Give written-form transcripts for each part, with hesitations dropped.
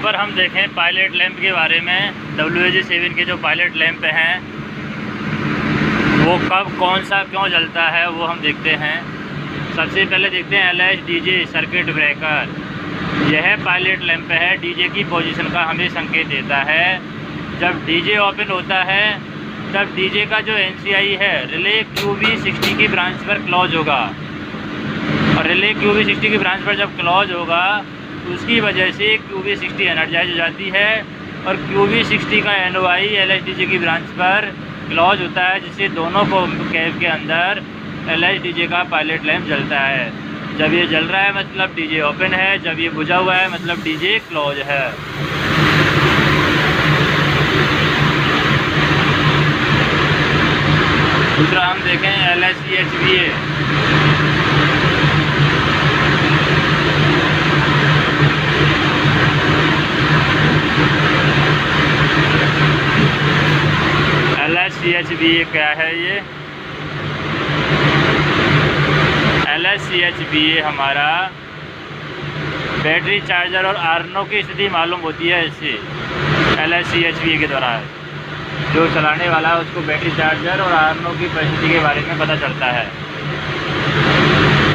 पर हम देखें पायलट लैंप के बारे में। WAG7 के जो पायलट लैंप हैं वो कब कौन सा क्यों जलता है वो हम देखते हैं। सबसे पहले देखते हैं LSDJ सर्किट ब्रेकर। यह पायलट लैंप है, डीजे की पोजीशन का हमें संकेत देता है। जब डीजे ओपन होता है तब डीजे का जो NCI है रिले QB60 की ब्रांच पर क्लोज होगा, और रिले QB60 की ब्रांच पर जब क्लोज होगा तो उसकी वजह से QB60 एनर्जाइज हो जाती है और QB60 का NOI LSDJ की ब्रांच पर क्लोज होता है, जिससे दोनों को कैब के अंदर LSDJ का पायलट लैंप जलता है। जब ये जल रहा है मतलब डीजे ओपन है, जब ये बुझा हुआ है मतलब डीजे क्लोज है। दूसरा हम देखें LSCHVA। LSCHVA क्या है ये? LSCHVA हमारा बैटरी चार्जर और आर्नो की स्थिति मालूम होती है इससे। LSCHVA के द्वारा जो चलाने वाला है उसको बैटरी चार्जर और आर्नो की परिस्थिति के बारे में पता चलता है।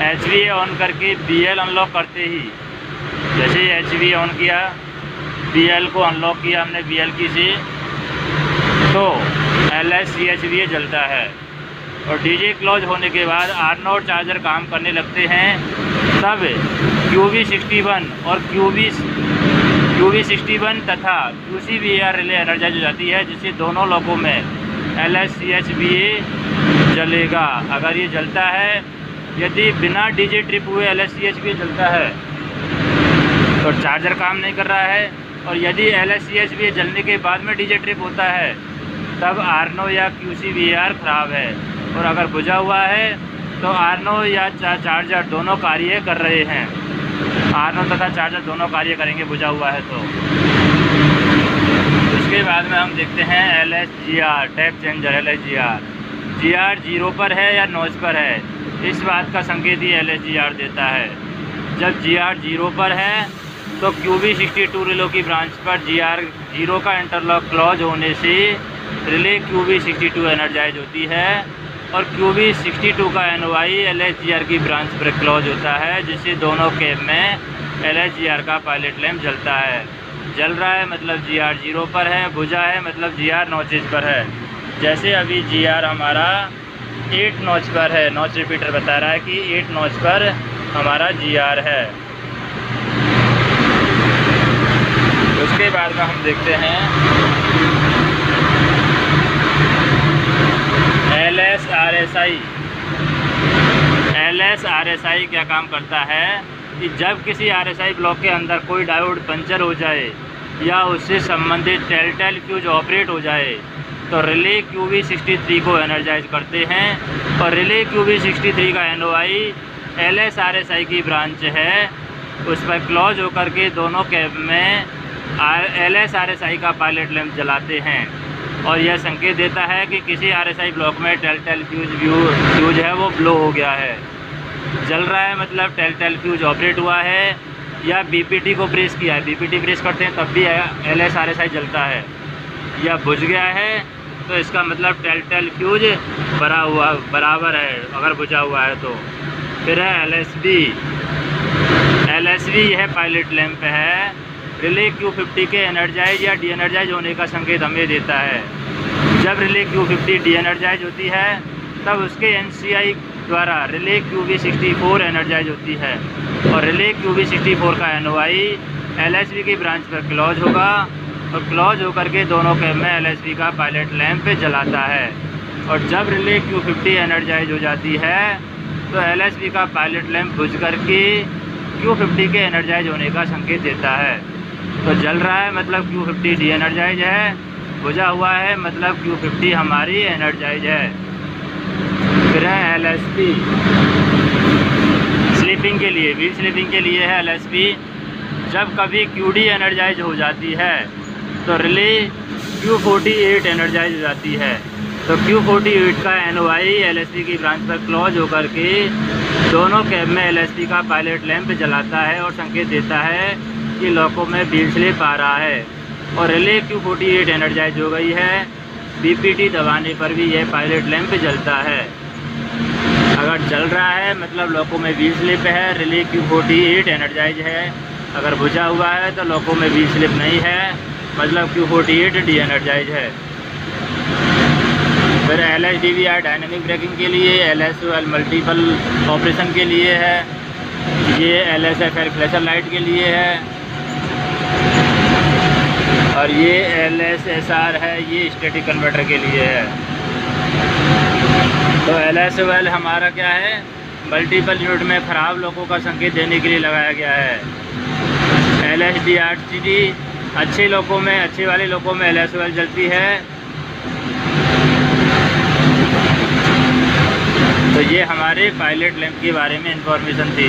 HVA ऑन करके BL अनलॉक करते ही, जैसे ही HVA ऑन किया, BL को अनलॉक किया हमने BL की से, तो LSCHVA जलता है। और डीजे क्लोज होने के बाद आर्नो और चार्जर काम करने लगते हैं, तब QB61 और QB61 तथा QCVAR रिले एनर्जाइज हो जाती है, जिससे दोनों लोगों में LSCHVA जलेगा। अगर ये जलता है, यदि बिना डीजे ट्रिप हुए LSCHVA जलता है तो चार्जर काम नहीं कर रहा है, और यदि LSCHVA जलने के बाद में डीजे ट्रिप होता है तब आर्नो या QCVAR ख़राब है। और अगर बुझा हुआ है तो आर्नो या चार्जर दोनों कार्य कर रहे हैं। आर्नो तथा चार्जर दोनों कार्य करेंगे बुझा हुआ है तो। उसके बाद में हम देखते हैं LSGR टैप चेंजर। GR 0 पर है या नॉइज़ पर है, इस बात का संकेत ही LSGR देता है। जब GR 0 पर है तो QB62 रिले की ब्रांच पर GR 0 का इंटरलॉक क्लोज होने से रिले QB62 एनर्जाइज होती है, और QB62 का NOI LSGR की ब्रांच पर क्लोज होता है, जिससे दोनों कैब में LSGR का पायलट लैंप जलता है। जल रहा है मतलब GR 0 पर है, बुझा है मतलब GR नॉचेज पर है। जैसे अभी GR हमारा 8 नॉच पर है, नॉच रिपीटर बता रहा है कि 8 नॉच पर हमारा GR है। उसके बाद में हम देखते हैं LSRSI क्या काम करता है कि जब किसी RSI ब्लॉक के अंदर कोई डायोड पंचर हो जाए या उससे संबंधित टेलटेल फ्यूज ऑपरेट हो जाए तो रिले QB63 को एनर्जाइज करते हैं, और रिले QB63 का NOI LSRSI की ब्रांच है उस पर क्लोज होकर के दोनों कैब में LSRSI का पायलट लैंप जलाते हैं, और यह संकेत देता है कि किसी RSI ब्लॉक में टेलटेल फ्यूज है वो ब्लो हो गया है। जल रहा है मतलब टेलटेल फ्यूज ऑपरेट हुआ है, या BPT को प्रेस किया है, BPT प्रेस करते हैं तब भी LSRSI जलता है, या बुझ गया है तो इसका मतलब टेलटेल फ्यूज बराबर है अगर बुझा हुआ है तो। फिर है LSB यह पायलट लैंप है, रिले Q50 के एनर्जाइज या डी एनर्जाइज होने का संकेत हमें देता है। जब रिले Q50 डी एनर्जाइज होती है तब उसके NCI द्वारा रिले QB64 एनर्जाइज होती है, और रिले QB64 का NOI LSB की ब्रांच पर क्लोज होगा, और क्लोज होकर के दोनों कैब में LSB का पायलट लैंप जलाता है। और जब रिले Q50 एनर्जाइज हो जाती है तो LSB का पायलट लैंप बुझ करके Q50 के एनर्जाइज होने का संकेत देता है। तो जल रहा है मतलब Q50 डी एनर्जाइज है, बुझा हुआ है मतलब Q50 हमारी एनर्जाइज है। फिर है LSP स्लीपिंग के लिए, व्हील स्लीपिंग के लिए है LSP। जब कभी QD एनर्जाइज हो जाती है तो रिले Q48 एनर्जाइज हो जाती है, तो Q48 का NOI LSP की ब्रांच पर क्लोज होकर के दोनों कैब में LSP का पायलट लैंप जलाता है और संकेत देता है कि लॉकों में व्हील स्लिप आ रहा है और रिले Q48 एनर्जाइज हो गई है। BPT दबाने पर भी यह पायलट लैंप जलता है। अगर जल रहा है मतलब लॉकों में व्हील स्लिप है, रिले Q48 एनर्जाइज है। अगर बुझा हुआ है तो लॉकों में व्हील स्लिप नहीं है, मतलब Q48 डी एनर्जाइज है। फिर LSDVR डायनेमिक ब्रेकिंग के लिए, LSOL मल्टीपल ऑपरेशन के लिए है, ये LSFR फ्लैशर लाइट के लिए है और ये LSSR है, ये स्टैटिक कन्वर्टर के लिए है। तो LSOL हमारा क्या है, मल्टीपल यूनिट में ख़राब लॉकों का संकेत देने के लिए लगाया गया है। LSDRTD अच्छे लॉकों में, अच्छे वाले लॉकों में LSOL जलती है। तो ये हमारे पायलट लैंप के बारे में इंफॉर्मेशन थी।